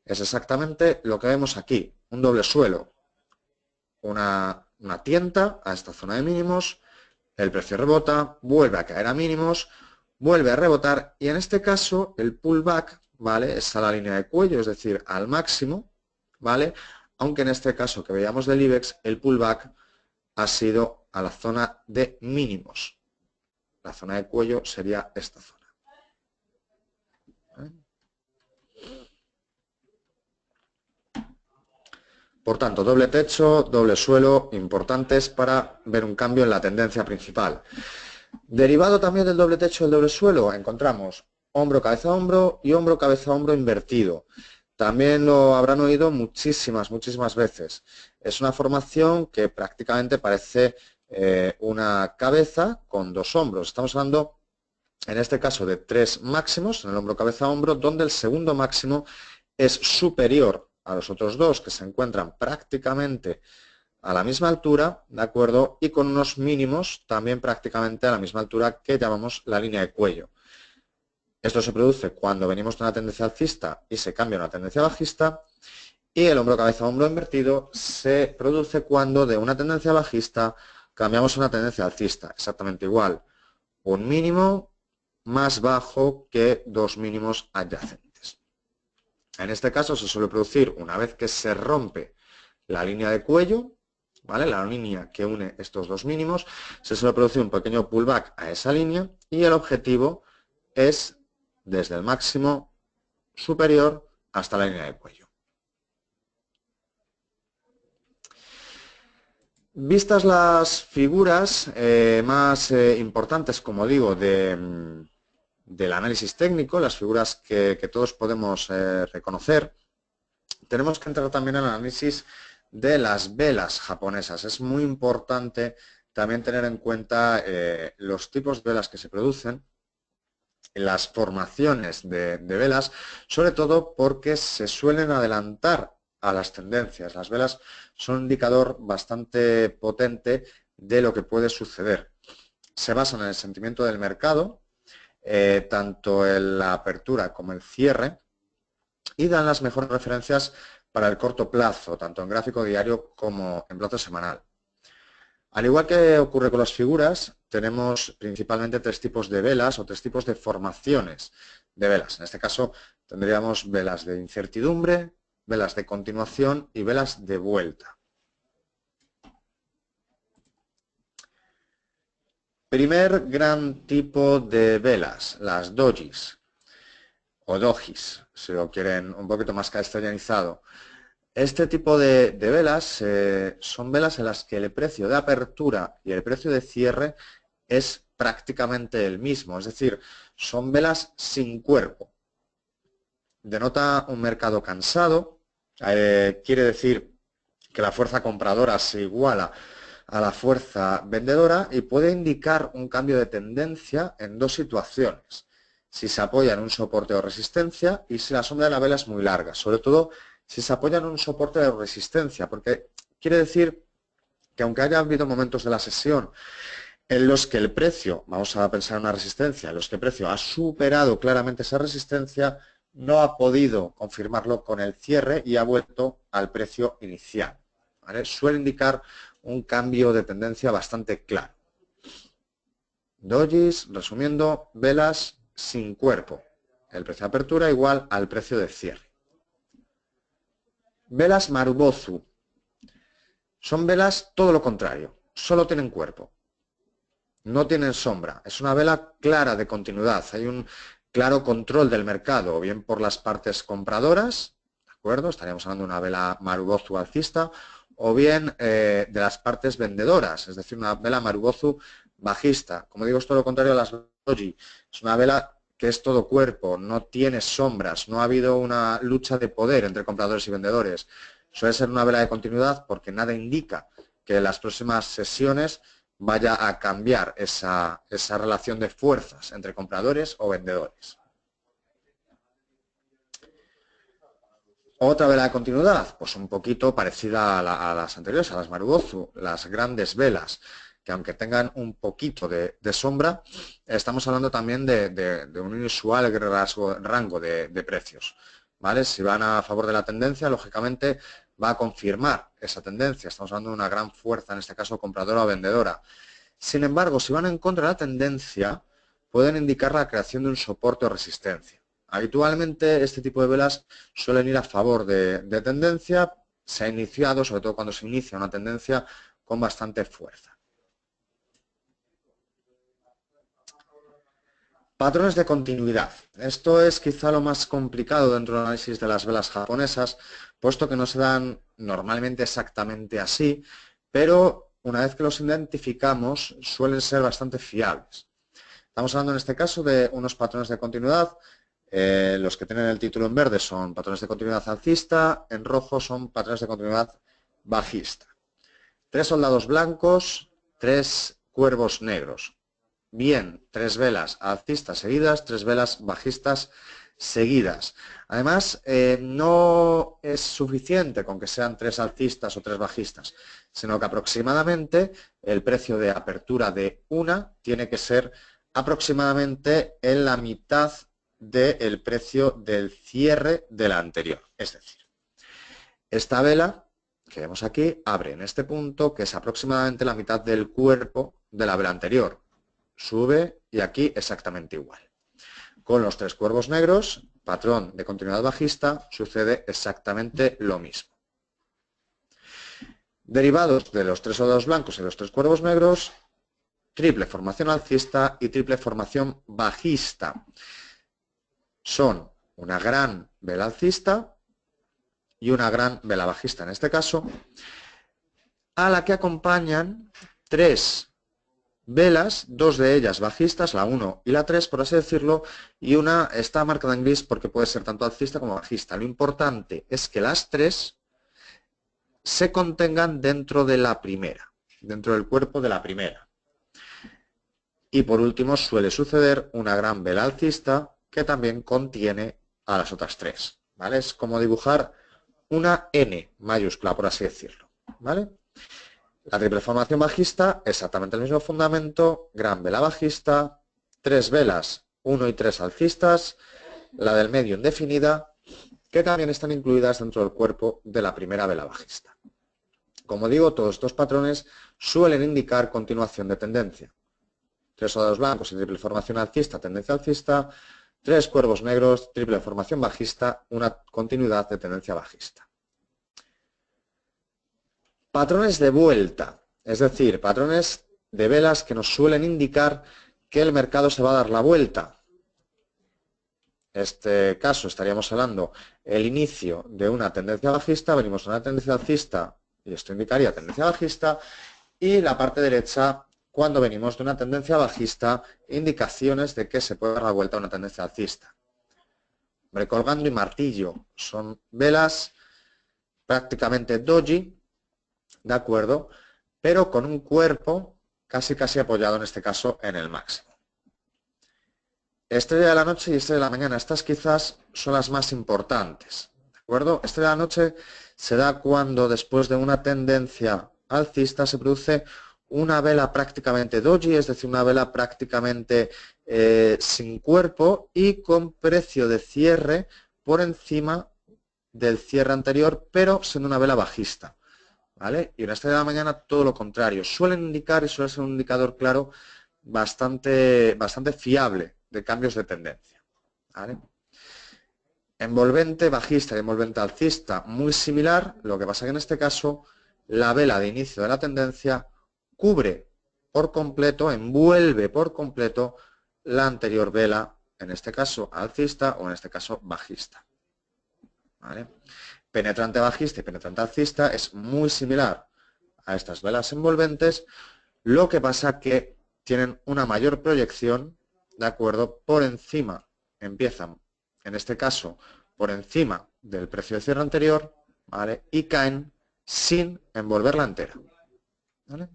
Es exactamente lo que vemos aquí, un doble suelo, una tienta a esta zona de mínimos, el precio rebota, vuelve a caer a mínimos, vuelve a rebotar y en este caso el pullback, ¿vale? Es a la línea de cuello, es decir, al máximo, ¿vale? Aunque en este caso que veíamos del IBEX, el pullback ha sido a la zona de mínimos. La zona de cuello sería esta zona. Por tanto, doble techo, doble suelo, importantes para ver un cambio en la tendencia principal. Derivado también del doble techo y el doble suelo, encontramos hombro, cabeza, hombro y hombro, cabeza, hombro invertido. También lo habrán oído muchísimas veces. Es una formación que prácticamente parece una cabeza con dos hombros. Estamos hablando, en este caso, de tres máximos en el hombro, cabeza, hombro, donde el segundo máximo es superior a los otros dos, que se encuentran prácticamente a la misma altura, ¿de acuerdo? Y con unos mínimos también prácticamente a la misma altura que llamamos la línea de cuello. Esto se produce cuando venimos de una tendencia alcista y se cambia a una tendencia bajista, y el hombro cabeza hombro invertido se produce cuando de una tendencia bajista cambiamos a una tendencia alcista, exactamente igual, un mínimo más bajo que dos mínimos adyacentes. En este caso se suele producir una vez que se rompe la línea de cuello, ¿vale? La línea que une estos dos mínimos, se suele producir un pequeño pullback a esa línea y el objetivo es desde el máximo superior hasta la línea de cuello. Vistas las figuras más importantes, como digo, del análisis técnico, las figuras que todos podemos reconocer, tenemos que entrar también en el análisis de las velas japonesas. Es muy importante también tener en cuenta los tipos de velas que se producen, las formaciones de velas, sobre todo porque se suelen adelantar a las tendencias. Las velas son un indicador bastante potente de lo que puede suceder. Se basan en el sentimiento del mercado, tanto en la apertura como el cierre, y dan las mejores referencias para el corto plazo, tanto en gráfico diario como en plazo semanal. Al igual que ocurre con las figuras, tenemos principalmente tres tipos de velas o tres tipos de formaciones de velas. En este caso tendríamos velas de incertidumbre, velas de continuación y velas de vuelta. Primer gran tipo de velas, las dojis o dojis, si lo quieren un poquito más castellanizado. Este tipo de velas son velas en las que el precio de apertura y el precio de cierre es prácticamente el mismo, es decir, son velas sin cuerpo. Denota un mercado cansado, quiere decir que la fuerza compradora se iguala a la fuerza vendedora y puede indicar un cambio de tendencia en dos situaciones. Si se apoya en un soporte o resistencia y si la sombra de la vela es muy larga, sobre todo si se apoya en un soporte de resistencia, porque quiere decir que aunque haya habido momentos de la sesión en los que el precio, vamos a pensar en una resistencia, en los que el precio ha superado claramente esa resistencia, no ha podido confirmarlo con el cierre y ha vuelto al precio inicial, ¿vale? Suele indicar un cambio de tendencia bastante claro. Dojis, resumiendo, velas sin cuerpo. El precio de apertura igual al precio de cierre. Velas Marubozu. Son velas todo lo contrario. Solo tienen cuerpo. No tienen sombra. Es una vela clara de continuidad. Hay un claro control del mercado, o bien por las partes compradoras, ¿de acuerdo? Estaríamos hablando de una vela Marubozu alcista, o bien de las partes vendedoras, es decir, una vela Marubozu bajista. Como digo, es todo lo contrario a las doji. Es una vela que es todo cuerpo, no tiene sombras, no ha habido una lucha de poder entre compradores y vendedores. Suele ser una vela de continuidad porque nada indica que en las próximas sesiones vaya a cambiar esa relación de fuerzas entre compradores o vendedores. Otra vela de continuidad, pues un poquito parecida a las anteriores, a las Marubozu, las grandes velas. que aunque tengan un poquito de sombra, estamos hablando también de un inusual rango de precios, ¿vale? Si van a favor de la tendencia, lógicamente va a confirmar esa tendencia. Estamos hablando de una gran fuerza, en este caso compradora o vendedora. Sin embargo, si van en contra de la tendencia, pueden indicar la creación de un soporte o resistencia. Habitualmente este tipo de velas suelen ir a favor de tendencia. Se ha iniciado, sobre todo cuando se inicia una tendencia, con bastante fuerza. Patrones de continuidad. Esto es quizá lo más complicado dentro del análisis de las velas japonesas, puesto que no se dan normalmente exactamente así, pero una vez que los identificamos suelen ser bastante fiables. Estamos hablando en este caso de unos patrones de continuidad. Los que tienen el título en verde son patrones de continuidad alcista, en rojo son patrones de continuidad bajista. 3 soldados blancos, 3 cuervos negros. Bien, 3 velas alcistas seguidas, 3 velas bajistas seguidas. Además, no es suficiente con que sean 3 alcistas o 3 bajistas, sino que aproximadamente el precio de apertura de una tiene que ser aproximadamente en la mitad del precio del cierre de la anterior. Es decir, esta vela que vemos aquí abre en este punto, que es aproximadamente la mitad del cuerpo de la vela anterior. Sube y aquí exactamente igual. Con los 3 cuervos negros, patrón de continuidad bajista, sucede exactamente lo mismo. Derivados de los 3 soldados blancos y los 3 cuervos negros, triple formación alcista y triple formación bajista. Son una gran vela alcista y una gran vela bajista en este caso, a la que acompañan 3 velas, 2 de ellas bajistas, la 1 y la 3, por así decirlo, y una está marcada en gris porque puede ser tanto alcista como bajista. Lo importante es que las 3 se contengan dentro de la primera, dentro del cuerpo de la primera. Y por último suele suceder una gran vela alcista que también contiene a las otras 3, ¿vale? Es como dibujar una N mayúscula, por así decirlo, ¿vale? La triple formación bajista, exactamente el mismo fundamento, gran vela bajista, 3 velas, 1 y 3 alcistas, la del medio indefinida, que también están incluidas dentro del cuerpo de la primera vela bajista. Como digo, todos estos patrones suelen indicar continuación de tendencia. 3 soldados blancos y triple formación alcista, tendencia alcista, 3 cuervos negros, triple formación bajista, una continuidad de tendencia bajista. Patrones de vuelta, es decir, patrones de velas que nos suelen indicar que el mercado se va a dar la vuelta. En este caso estaríamos hablando el inicio de una tendencia bajista, venimos a una tendencia alcista y esto indicaría tendencia bajista, y la parte derecha, cuando venimos de una tendencia bajista, indicaciones de que se puede dar la vuelta a una tendencia alcista. Recolgando y martillo son velas prácticamente doji, ¿de acuerdo? Pero con un cuerpo casi apoyado en este caso en el máximo. Estrella de la noche y estrella de la mañana, estas quizás son las más importantes, ¿de acuerdo? Estrella de la noche se da cuando después de una tendencia alcista se produce una vela prácticamente doji, es decir, una vela prácticamente sin cuerpo y con precio de cierre por encima del cierre anterior, pero siendo una vela bajista, ¿vale? Y una estrella de la mañana todo lo contrario. Suelen indicar y suele ser un indicador claro bastante fiable de cambios de tendencia, ¿vale? Envolvente bajista y envolvente alcista muy similar, lo que pasa que en este caso la vela de inicio de la tendencia cubre por completo, envuelve por completo la anterior vela, en este caso alcista o en este caso bajista, ¿vale? Penetrante bajista y penetrante alcista es muy similar a estas velas envolventes, lo que pasa que tienen una mayor proyección, ¿de acuerdo? Por encima, empiezan, en este caso, por encima del precio de cierre anterior, ¿vale? Y caen sin envolverla entera, ¿vale?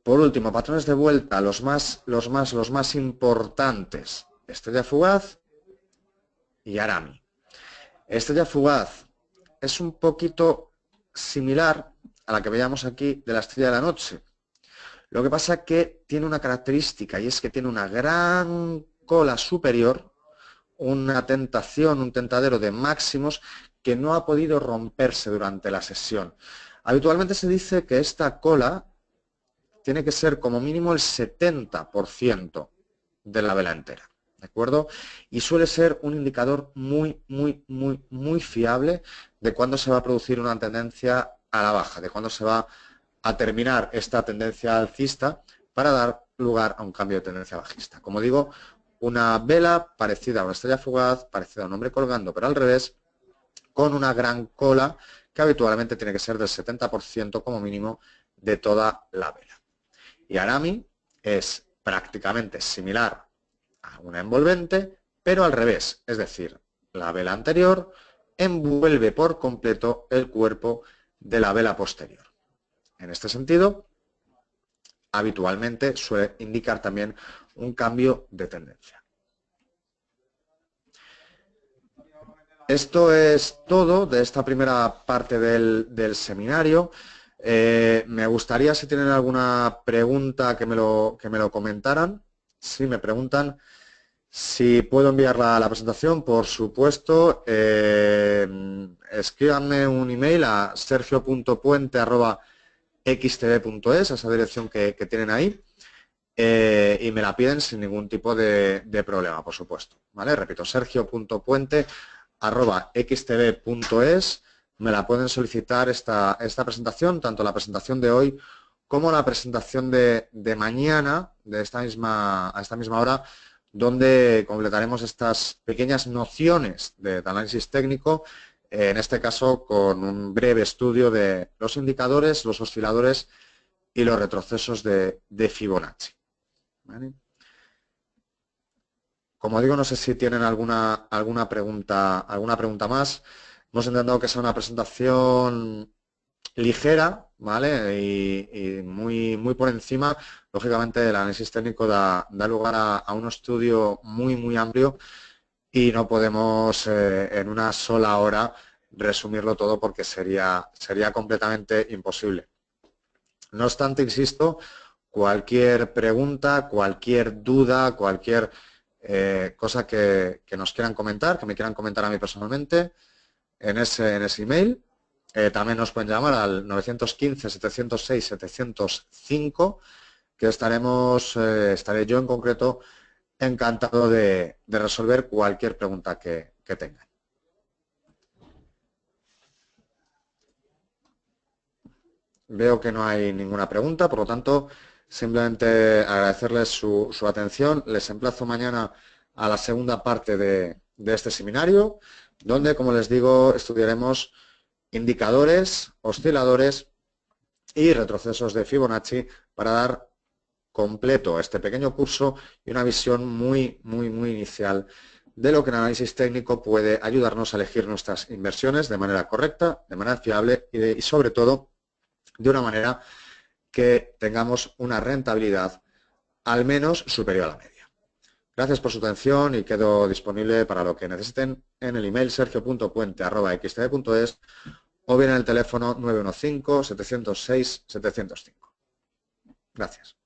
Por último, patrones de vuelta, los más importantes, estrella fugaz y Arami. Estrella fugaz es un poquito similar a la que veíamos aquí de la estrella de la noche. Lo que pasa es que tiene una característica y es que tiene una gran cola superior, una tentación, un tentadero de máximos que no ha podido romperse durante la sesión. Habitualmente se dice que esta cola tiene que ser como mínimo el 70% de la vela entera, ¿de acuerdo? Y suele ser un indicador muy fiable de cuándo se va a producir una tendencia a la baja, de cuándo se va a terminar esta tendencia alcista para dar lugar a un cambio de tendencia bajista. Como digo, una vela parecida a una estrella fugaz, parecida a un hombre colgando, pero al revés, con una gran cola que habitualmente tiene que ser del 70% como mínimo de toda la vela. Y Arami es prácticamente similar a una envolvente, pero al revés, es decir, la vela anterior envuelve por completo el cuerpo de la vela posterior. En este sentido, habitualmente suele indicar también un cambio de tendencia. Esto es todo de esta primera parte del seminario. Me gustaría, si tienen alguna pregunta, que me lo comentaran. Si me preguntan si puedo enviar la presentación, por supuesto. Escríbanme un email a sergio.puente@xtv.es, esa dirección que tienen ahí. Y me la piden sin ningún tipo de problema, por supuesto. ¿Vale? Repito, sergio.puente@xtv.es. Me la pueden solicitar esta presentación, tanto la presentación de hoy como la presentación de mañana, a esta misma hora, donde completaremos estas pequeñas nociones de análisis técnico, en este caso con un breve estudio de los indicadores, los osciladores y los retrocesos de Fibonacci. ¿Vale? Como digo, no sé si tienen alguna pregunta más. Hemos intentado que sea una presentación ligera, ¿vale? Y muy por encima. Lógicamente, el análisis técnico da lugar a un estudio muy amplio y no podemos en una sola hora resumirlo todo porque sería completamente imposible. No obstante, insisto, cualquier pregunta, cualquier duda, cualquier cosa que nos quieran comentar, que me quieran comentar a mí personalmente, en ese email. También nos pueden llamar al 915-706-705, que estaré yo en concreto encantado de resolver cualquier pregunta que tengan. Veo que no hay ninguna pregunta, por lo tanto, simplemente agradecerles su atención. Les emplazo mañana a la segunda parte de este seminario, donde, como les digo, estudiaremos indicadores, osciladores y retrocesos de Fibonacci para dar completo este pequeño curso y una visión muy inicial de lo que el análisis técnico puede ayudarnos a elegir nuestras inversiones de manera correcta, de manera fiable y sobre todo de una manera que tengamos una rentabilidad al menos superior a la media. Gracias por su atención y quedo disponible para lo que necesiten en el email sergio.puente@xtv.es o bien en el teléfono 915-706-705. Gracias.